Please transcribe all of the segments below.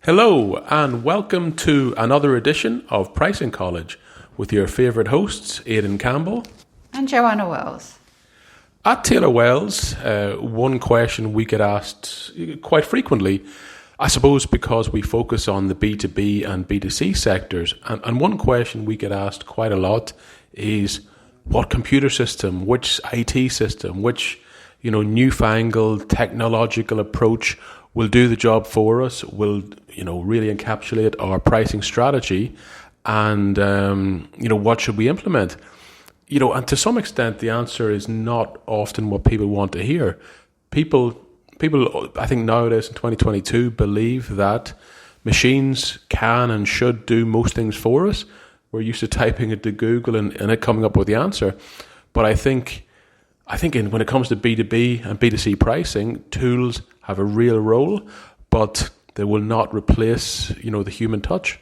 Hello and welcome to another edition of Pricing College with your favourite hosts, Aodhan Campbell and Joanna Wells. At Taylor Wells, one question we get asked quite frequently, I suppose because we focus on the B2B and B2C sectors, and one question we get asked quite a lot is what computer system, which IT system, which newfangled technological approach will do the job for us, will really encapsulate our pricing strategy, and what should we implement? And to some extent, the answer is not often what people want to hear. People, I think nowadays in 2022, believe that machines can and should do most things for us. We're used to typing it to Google and it coming up with the answer. But I think when it comes to B2B and B2C pricing, tools have a real role, but they will not replace, the human touch.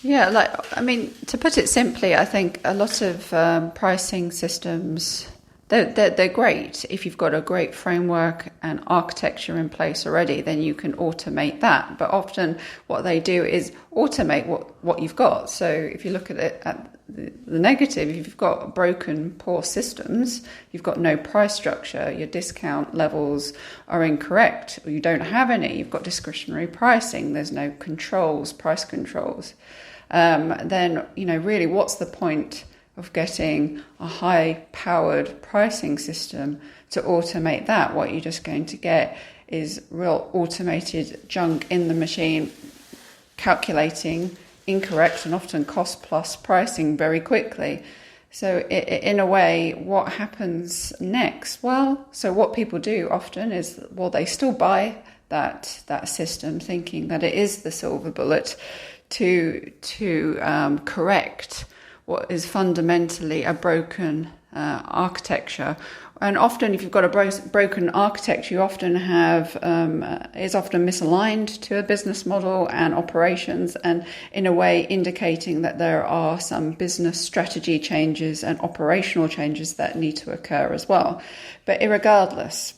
Yeah, to put it simply, I think a lot of pricing systems, they're great. If you've got a great framework and architecture in place already, then you can automate that. But often what they do is automate what you've got. So if you look at it at the negative, if you've got broken, poor systems, you've got no price structure, your discount levels are incorrect, or you don't have any, you've got discretionary pricing, there's no controls, price controls, then, really what's the point of getting a high-powered pricing system to automate that? What you're just going to get is real automated junk in the machine, calculating incorrect and often cost-plus pricing very quickly. So in a way, what happens next? Well, so what people do often is, they still buy that system thinking that it is the silver bullet to correct what is fundamentally a broken architecture. And often, if you've got a broken architecture, you often have is often misaligned to a business model and operations, and in a way indicating that there are some business strategy changes and operational changes that need to occur as well. But irregardless,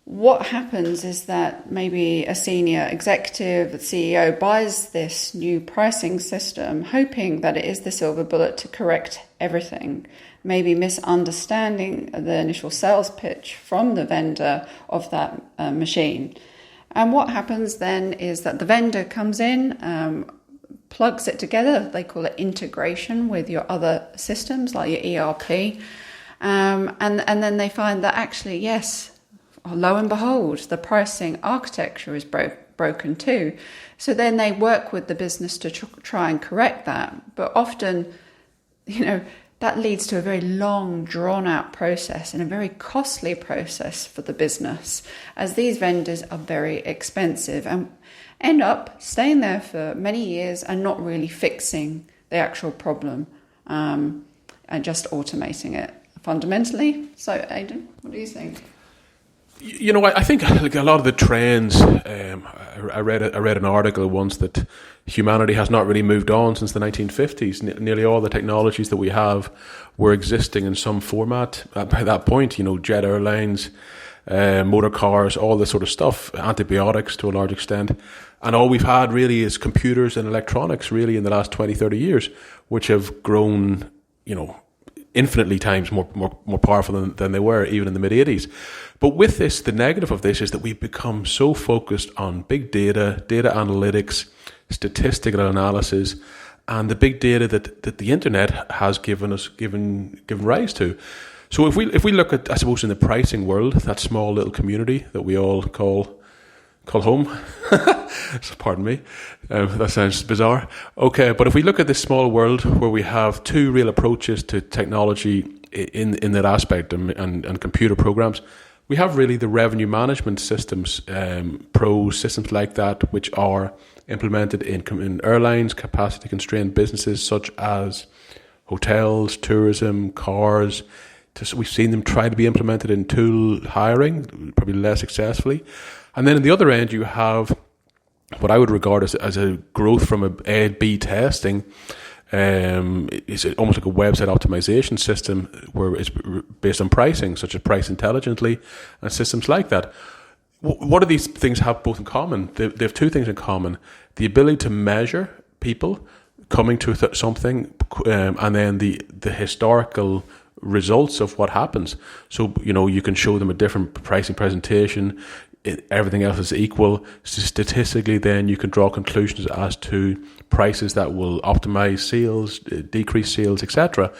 what happens is that maybe a senior executive, the CEO, buys this new pricing system, hoping that it is the silver bullet to correct everything, maybe misunderstanding the initial sales pitch from the vendor of that machine. And what happens then is that the vendor comes in, plugs it together. They call it integration with your other systems like your ERP. And then they find that actually, yes, lo and behold, the pricing architecture is broken too. So then they work with the business to try and correct that. But often, that leads to a very long, drawn-out process and a very costly process for the business, as these vendors are very expensive and end up staying there for many years and not really fixing the actual problem and just automating it fundamentally. So, Aodhan, what do you think? I think a lot of the trends, I read an article once that humanity has not really moved on since the 1950s. Nearly all the technologies that we have were existing in some format by that point, jet airlines, motor cars, all this sort of stuff, antibiotics to a large extent. And all we've had really is computers and electronics really in the last 20, 30 years, which have grown, infinitely times more powerful than they were even in the mid-80s. But with this, the negative of this is that we've become so focused on big data analytics, statistical analysis, and the big data that the internet has given rise to. So if we look at, I suppose, in the pricing world, that small little community that we all call home, pardon me, that sounds bizarre. Okay, but if we look at this small world where we have two real approaches to technology in that aspect and computer programs, we have really the revenue management systems, pros, systems like that, which are implemented in airlines, capacity-constrained businesses such as hotels, tourism, cars. We've seen them try to be implemented in tool hiring, probably less successfully. And then on the other end, you have what I would regard as a growth from A/B testing. It's almost like a website optimization system where it's based on pricing, such as Price Intelligently and systems like that. what do these things have both in common? They have two things in common: the ability to measure people coming to something, and then the historical results of what happens. So, you can show them a different pricing presentation. Everything else is equal. Statistically, then you can draw conclusions as to prices that will optimize sales, decrease sales, etc.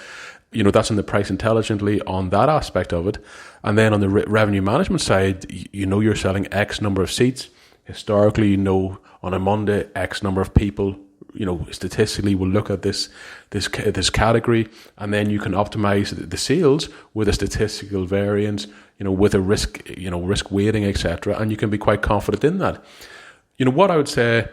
That's in the price intelligently on that aspect of it. And then on the revenue management side, you're selling X number of seats. Historically, on a Monday, X number of people, statistically will look at this category, and then you can optimize the sales with a statistical variance, with a risk weighting, etc. And you can be quite confident in that. What I would say,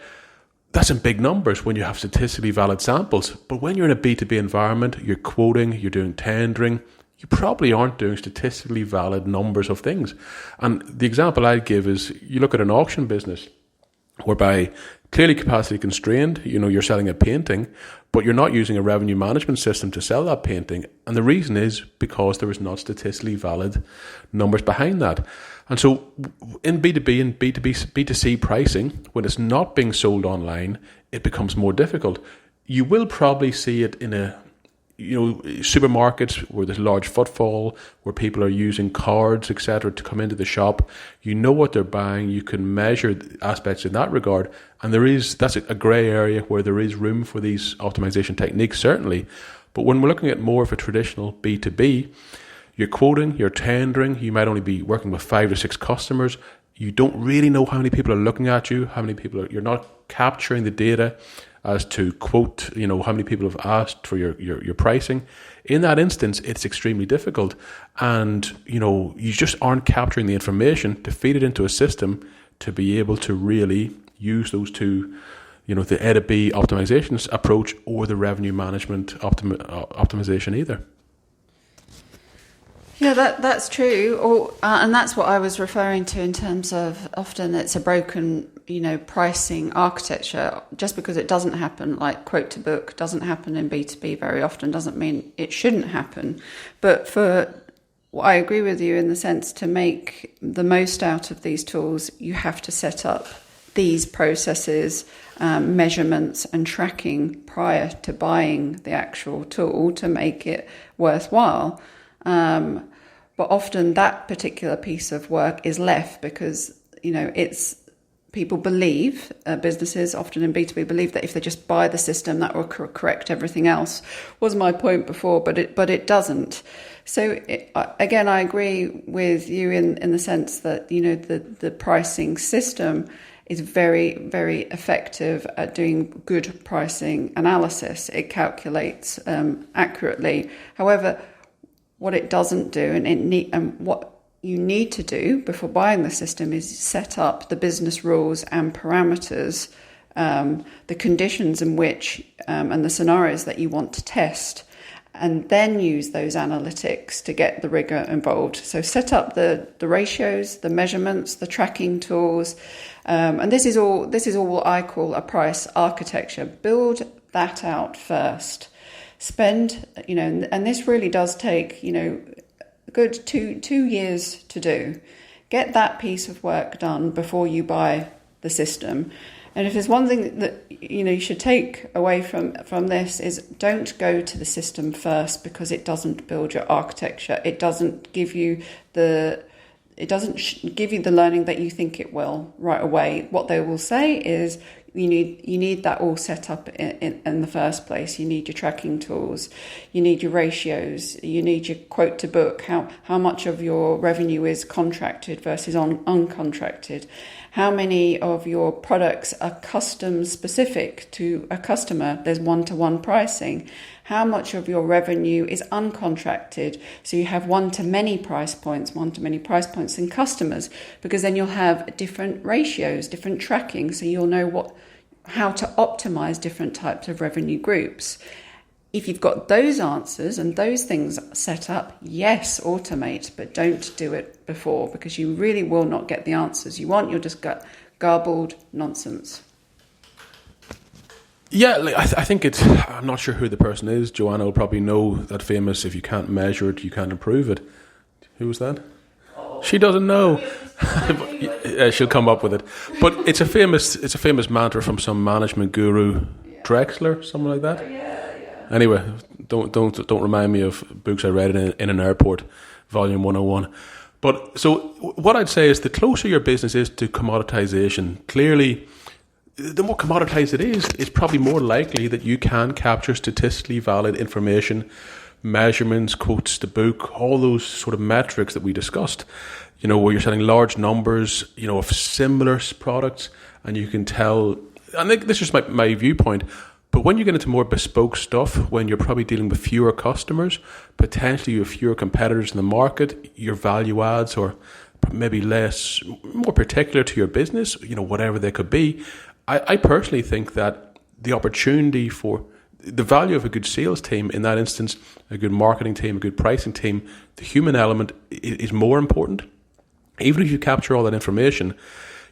that's in big numbers when you have statistically valid samples. But when you're in a B2B environment, you're quoting, you're doing tendering, you probably aren't doing statistically valid numbers of things. And the example I'd give is, you look at an auction business whereby clearly capacity constrained, you're selling a painting, but you're not using a revenue management system to sell that painting. And the reason is because there is not statistically valid numbers behind that. And so in B2B and B2C pricing, when it's not being sold online, it becomes more difficult. You will probably see it in supermarkets where there's large footfall, where people are using cards, etc., to come into the shop. You know what they're buying. You can measure aspects in that regard. And that's a grey area where there is room for these optimization techniques, certainly. But when we're looking at more of a traditional B2B, you're quoting, you're tendering, you might only be working with 5 to 6 customers. You don't really know how many people are looking at you, you're not capturing the data as to quote, how many people have asked for your pricing. In that instance, it's extremely difficult. And, you just aren't capturing the information to feed it into a system to be able to really use those two, the A2B optimization approach or the revenue management optimization either. Yeah, that's true. And that's what I was referring to in terms of often it's a broken, pricing architecture. Just because it doesn't happen, like quote to book, doesn't happen in B2B very often, doesn't mean it shouldn't happen. But I agree with you in the sense, to make the most out of these tools, you have to set up these processes, measurements and tracking prior to buying the actual tool to make it worthwhile. But often that particular piece of work is left because, it's people believe, businesses often in B2B believe that if they just buy the system, that will correct everything else, was my point before, but it doesn't. So again, I agree with you in the sense that, the pricing system is very, very effective at doing good pricing analysis. It calculates accurately. However, what it doesn't do, and what you need to do before buying the system, is set up the business rules and parameters, the conditions in which, and the scenarios that you want to test, and then use those analytics to get the rigor involved. So set up the ratios, the measurements, the tracking tools, and this is all what I call a price architecture. Build that out first. Spend, and this really does take, a good two years to do. Get that piece of work done before you buy the system. And if there's one thing that, you should take away from this, is don't go to the system first, because it doesn't build your architecture. It doesn't give you the learning that you think it will right away. What they will say is, you need that all set up in the first place. You need your tracking tools, you need your ratios, you need your quote to book, how much of your revenue is contracted versus uncontracted, how many of your products are custom specific to a customer, there's one-to-one pricing, how much of your revenue is uncontracted, so you have one-to-many price points in customers, because then you'll have different ratios, different tracking, so you'll know how to optimize different types of revenue groups. If you've got those answers and those things set up, yes, automate, but don't do it before, because you really will not get the answers you want. You'll just get garbled nonsense. Yeah, I think I'm not sure who the person is. Joanna will probably know that famous, if you can't measure it, you can't improve it. Who was that? She doesn't know. She'll come up with it. But it's a famous mantra from some management guru, Drexler, something like that. Anyway, don't remind me of books I read in an airport, Volume 101. But so what I'd say is the closer your business is to commoditization, clearly, the more commoditized it is, it's probably more likely that you can capture statistically valid information, measurements, quotes to book, all those sort of metrics that we discussed, where you're selling large numbers, of similar products, and you can tell, and this is my viewpoint, but when you get into more bespoke stuff, when you're probably dealing with fewer customers, potentially you have fewer competitors in the market, your value adds or maybe more particular to your business, whatever they could be. I personally think that the opportunity for the value of a good sales team, in that instance, a good marketing team, a good pricing team, the human element is more important. Even if you capture all that information,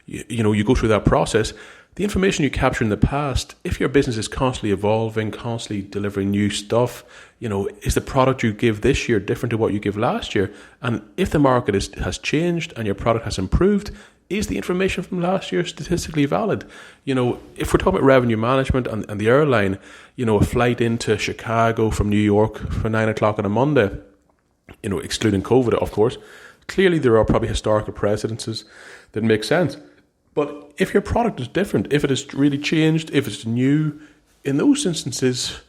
you go through that process, the information you capture in the past, if your business is constantly evolving, constantly delivering new stuff, is the product you give this year different to what you give last year? And if the market has changed and your product has improved, is the information from last year statistically valid? If we're talking about revenue management and the airline, a flight into Chicago from New York for 9 o'clock on a Monday, excluding COVID, of course, clearly there are probably historical precedences that make sense. But if your product is different, if it has really changed, if it's new, in those instances,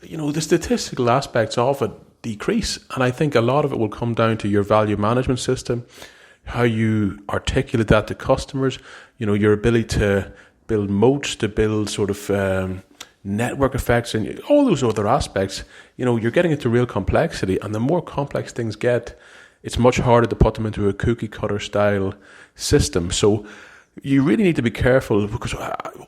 the statistical aspects of it decrease. And I think a lot of it will come down to your value management system, how you articulate that to customers, your ability to build moats, to build sort of network effects, and all those other aspects. You're getting into real complexity, and the more complex things get, it's much harder to put them into a cookie cutter style system. So you really need to be careful, because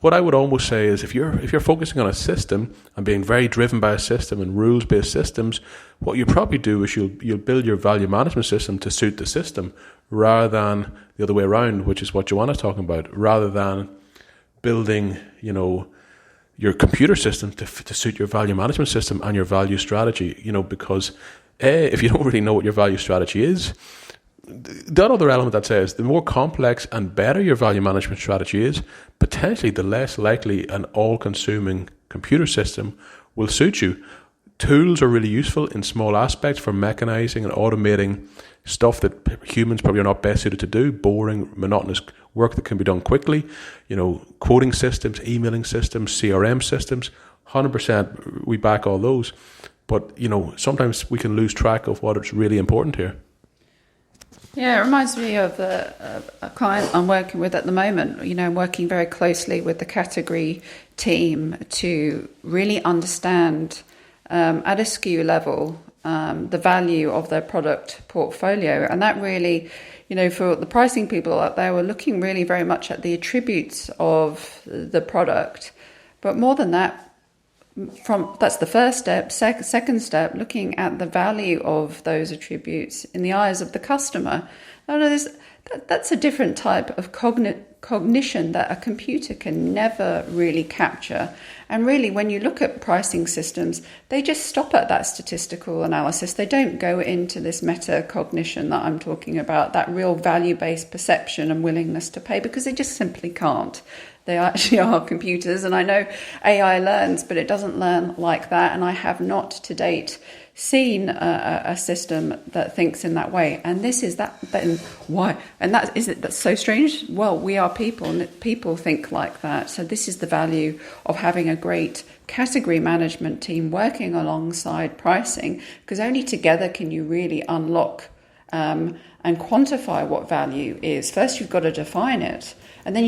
what I would almost say is if you're focusing on a system and being very driven by a system and rules-based systems, what you probably do is you'll build your value management system to suit the system rather than the other way around, which is what Joanna's talking about, rather than building, your computer system to suit your value management system and your value strategy, because if you don't really know what your value strategy is, that other element that says the more complex and better your value management strategy is, potentially the less likely an all-consuming computer system will suit you. Tools are really useful in small aspects for mechanizing and automating stuff that humans probably are not best suited to do, boring, monotonous work that can be done quickly. Quoting systems, emailing systems, CRM systems, 100% we back all those. But, sometimes we can lose track of what is really important here. Yeah, it reminds me of a client I'm working with at the moment, working very closely with the category team to really understand at a SKU level the value of their product portfolio. And that really, for the pricing people out there, we're looking really very much at the attributes of the product. But more than that, that's the first step. Second step, looking at the value of those attributes in the eyes of the customer. That's a different type of cognition that a computer can never really capture. And really, when you look at pricing systems, they just stop at that statistical analysis. They don't go into this metacognition that I'm talking about, that real value-based perception and willingness to pay, because they just simply can't. They actually are computers, and I know AI learns, but it doesn't learn like that. And I have not to date seen a system that thinks in that way. And this is that. Then why? And that's so strange. Well, we are people, and people think like that. So this is the value of having a great category management team working alongside pricing, because only together can you really unlock and quantify what value is. First, you've got to define it, and then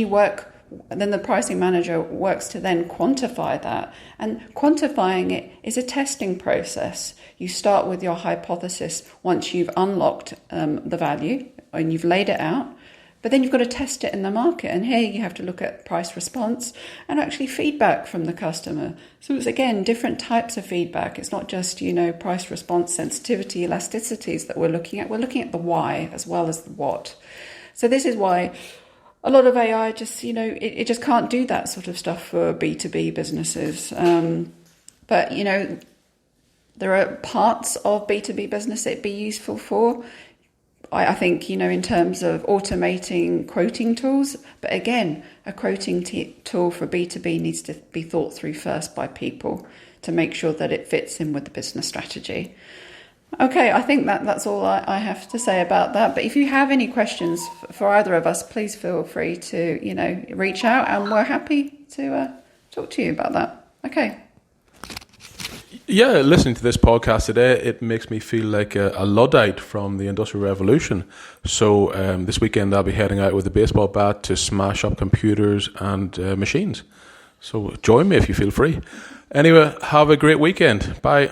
then the pricing manager works to then quantify that. And quantifying it is a testing process. You start with your hypothesis once you've unlocked the value and you've laid it out, but then you've got to test it in the market. And here you have to look at price response and actually feedback from the customer. So it's, again, different types of feedback. It's not just, price response, sensitivity, elasticities that we're looking at. We're looking at the why as well as the what. So this is why a lot of AI just, it just can't do that sort of stuff for B2B businesses. But, there are parts of B2B business it'd be useful for. I think, in terms of automating quoting tools, but again, a quoting tool for B2B needs to be thought through first by people to make sure that it fits in with the business strategy. Okay, I think that's all I have to say about that. But if you have any questions for either of us, please feel free to, reach out, and we're happy to talk to you about that. Okay. Yeah, listening to this podcast today, it makes me feel like a Luddite from the Industrial Revolution. So this weekend I'll be heading out with a baseball bat to smash up computers and machines. So join me if you feel free. Anyway, have a great weekend. Bye.